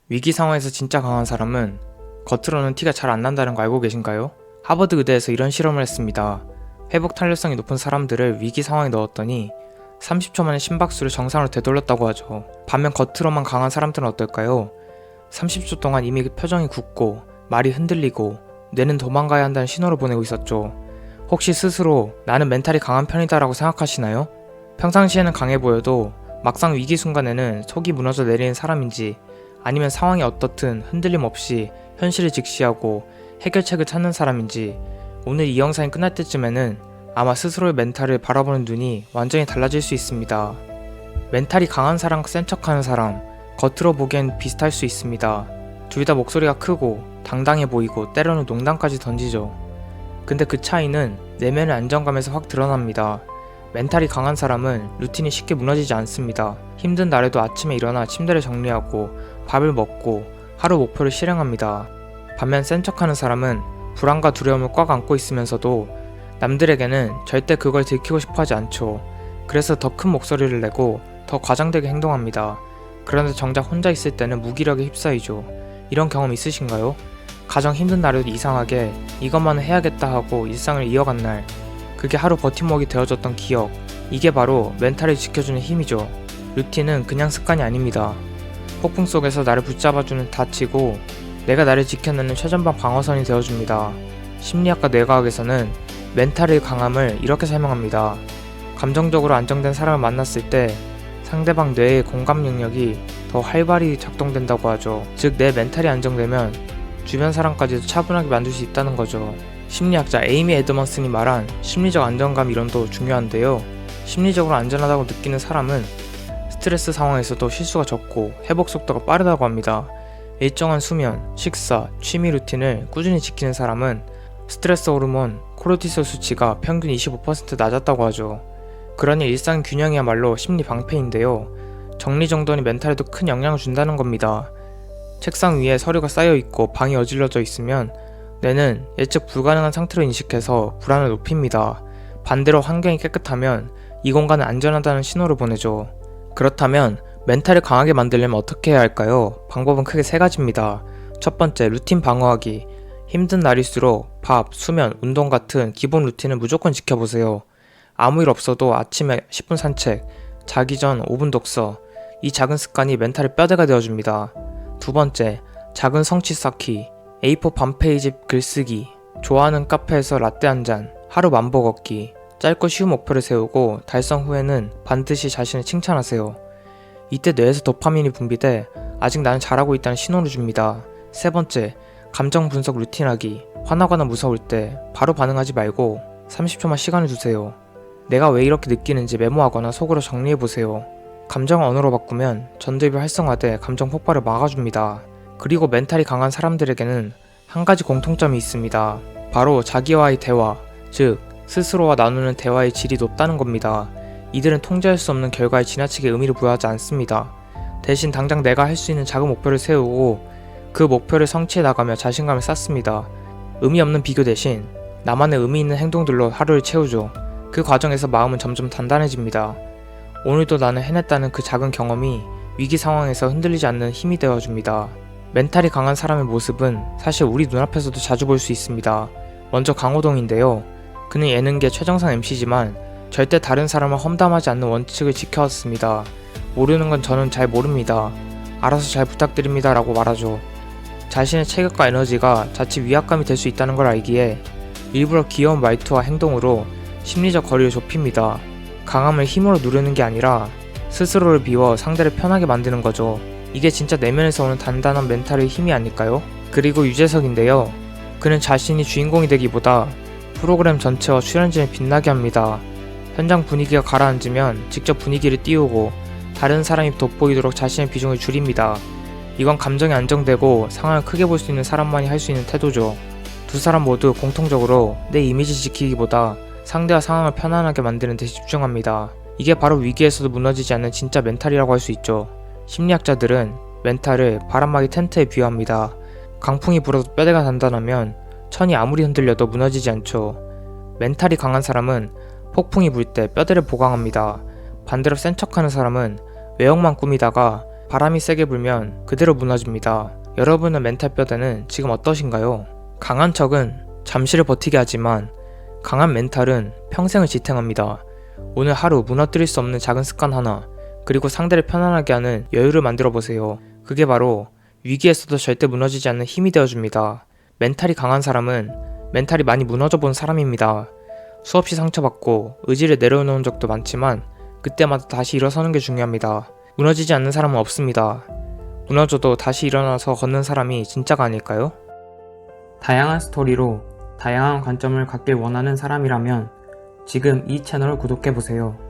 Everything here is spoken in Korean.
위기 상황에서 진짜 강한 사람은 겉으로는 티가 잘 안 난다는 거 알고 계신가요? 하버드 의대에서 이런 실험을 했습니다. 회복 탄력성이 높은 사람들을 위기 상황에 넣었더니 30초 만에 심박수를 정상으로 되돌렸다고 하죠. 반면 겉으로만 강한 사람들은 어떨까요? 30초 동안 이미 표정이 굳고 말이 흔들리고 뇌는 도망가야 한다는 신호를 보내고 있었죠. 혹시 스스로 나는 멘탈이 강한 편이다 라고 생각하시나요? 평상시에는 강해 보여도 막상 위기 순간에는 속이 무너져 내리는 사람인지, 아니면 상황이 어떻든 흔들림 없이 현실을 직시하고 해결책을 찾는 사람인지, 오늘 이 영상이 끝날 때쯤에는 아마 스스로의 멘탈을 바라보는 눈이 완전히 달라질 수 있습니다. 멘탈이 강한 사람과 센 척하는 사람, 겉으로 보기엔 비슷할 수 있습니다. 둘 다 목소리가 크고 당당해 보이고 때로는 농담까지 던지죠. 근데 그 차이는 내면의 안정감에서 확 드러납니다. 멘탈이 강한 사람은 루틴이 쉽게 무너지지 않습니다. 힘든 날에도 아침에 일어나 침대를 정리하고 밥을 먹고 하루 목표를 실행합니다. 반면 센 척하는 사람은 불안과 두려움을 꽉 안고 있으면서도 남들에게는 절대 그걸 들키고 싶어 하지 않죠. 그래서 더 큰 목소리를 내고 더 과장되게 행동합니다. 그런데 정작 혼자 있을 때는 무기력에 휩싸이죠. 이런 경험 있으신가요? 가장 힘든 날에도 이상하게 이것만은 해야겠다 하고 일상을 이어간 날, 그게 하루 버팀목이 되어줬던 기억, 이게 바로 멘탈을 지켜주는 힘이죠. 루틴은 그냥 습관이 아닙니다. 폭풍 속에서 나를 붙잡아주는 닫히고 내가 나를 지켜내는 최전방 방어선이 되어줍니다. 심리학과 뇌과학에서는 멘탈의 강함을 이렇게 설명합니다. 감정적으로 안정된 사람을 만났을 때 상대방 뇌의 공감 능력이 더 활발히 작동된다고 하죠. 즉, 내 멘탈이 안정되면 주변 사람까지도 차분하게 만들 수 있다는 거죠. 심리학자 에이미 에드먼슨이 말한 심리적 안정감 이론도 중요한데요. 심리적으로 안전하다고 느끼는 사람은 스트레스 상황에서도 실수가 적고 회복 속도가 빠르다고 합니다. 일정한 수면, 식사, 취미 루틴을 꾸준히 지키는 사람은 스트레스 호르몬 코르티솔 수치가 평균 25% 낮았다고 하죠. 그러니 일상 균형이야말로 심리 방패인데요. 정리정돈이 멘탈에도 큰 영향을 준다는 겁니다. 책상 위에 서류가 쌓여있고 방이 어질러져 있으면 뇌는 예측 불가능한 상태로 인식해서 불안을 높입니다. 반대로 환경이 깨끗하면 이 공간은 안전하다는 신호를 보내죠. 그렇다면 멘탈을 강하게 만들려면 어떻게 해야 할까요? 방법은 크게 세 가지입니다. 첫 번째, 루틴 방어하기. 힘든 날일수록 밥, 수면, 운동 같은 기본 루틴을 무조건 지켜보세요. 아무 일 없어도 아침에 10분 산책, 자기 전 5분 독서, 이 작은 습관이 멘탈의 뼈대가 되어줍니다. 두 번째, 작은 성취 쌓기. A4 반페이지 글쓰기, 좋아하는 카페에서 라떼 한 잔, 하루 만보 걷기. 짧고 쉬운 목표를 세우고 달성 후에는 반드시 자신을 칭찬하세요. 이때 뇌에서 도파민이 분비돼 아직 나는 잘하고 있다는 신호를 줍니다. 세 번째, 감정 분석 루틴하기. 화나거나 무서울 때 바로 반응하지 말고 30초만 시간을 두세요. 내가 왜 이렇게 느끼는지 메모하거나 속으로 정리해보세요. 감정을 언어로 바꾸면 전두엽이 활성화돼 감정 폭발을 막아줍니다. 그리고 멘탈이 강한 사람들에게는 한 가지 공통점이 있습니다. 바로 자기와의 대화, 즉 스스로와 나누는 대화의 질이 높다는 겁니다. 이들은 통제할 수 없는 결과에 지나치게 의미를 부여하지 않습니다. 대신 당장 내가 할 수 있는 작은 목표를 세우고 그 목표를 성취해 나가며 자신감을 쌓습니다. 의미 없는 비교 대신 나만의 의미 있는 행동들로 하루를 채우죠. 그 과정에서 마음은 점점 단단해집니다. 오늘도 나는 해냈다는 그 작은 경험이 위기 상황에서 흔들리지 않는 힘이 되어줍니다. 멘탈이 강한 사람의 모습은 사실 우리 눈앞에서도 자주 볼 수 있습니다. 먼저 강호동인데요. 그는 예능계 최정상 MC지만 절대 다른 사람을 험담하지 않는 원칙을 지켜왔습니다. 모르는 건 저는 잘 모릅니다. 알아서 잘 부탁드립니다 라고 말하죠. 자신의 체격과 에너지가 자칫 위압감이 될 수 있다는 걸 알기에 일부러 귀여운 말투와 행동으로 심리적 거리를 좁힙니다. 강함을 힘으로 누르는 게 아니라 스스로를 비워 상대를 편하게 만드는 거죠. 이게 진짜 내면에서 오는 단단한 멘탈의 힘이 아닐까요? 그리고 유재석인데요. 그는 자신이 주인공이 되기보다 프로그램 전체와 출연진을 빛나게 합니다. 현장 분위기가 가라앉으면 직접 분위기를 띄우고 다른 사람이 돋보이도록 자신의 비중을 줄입니다. 이건 감정이 안정되고 상황을 크게 볼 수 있는 사람만이 할 수 있는 태도죠. 두 사람 모두 공통적으로 내 이미지 지키기보다 상대와 상황을 편안하게 만드는 데 집중합니다. 이게 바로 위기에서도 무너지지 않는 진짜 멘탈이라고 할 수 있죠. 심리학자들은 멘탈을 바람막이 텐트에 비유합니다. 강풍이 불어도 뼈대가 단단하면 천이 아무리 흔들려도 무너지지 않죠. 멘탈이 강한 사람은 폭풍이 불 때 뼈대를 보강합니다. 반대로 센 척하는 사람은 외형만 꾸미다가 바람이 세게 불면 그대로 무너집니다. 여러분의 멘탈 뼈대는 지금 어떠신가요? 강한 척은 잠시를 버티게 하지만 강한 멘탈은 평생을 지탱합니다. 오늘 하루 무너뜨릴 수 없는 작은 습관 하나, 그리고 상대를 편안하게 하는 여유를 만들어 보세요. 그게 바로 위기에서도 절대 무너지지 않는 힘이 되어줍니다. 멘탈이 강한 사람은 멘탈이 많이 무너져 본 사람입니다. 수없이 상처받고 의지를 내려놓은 적도 많지만 그때마다 다시 일어서는 게 중요합니다. 무너지지 않는 사람은 없습니다. 무너져도 다시 일어나서 걷는 사람이 진짜가 아닐까요? 다양한 스토리로 다양한 관점을 갖길 원하는 사람이라면 지금 이 채널을 구독해보세요.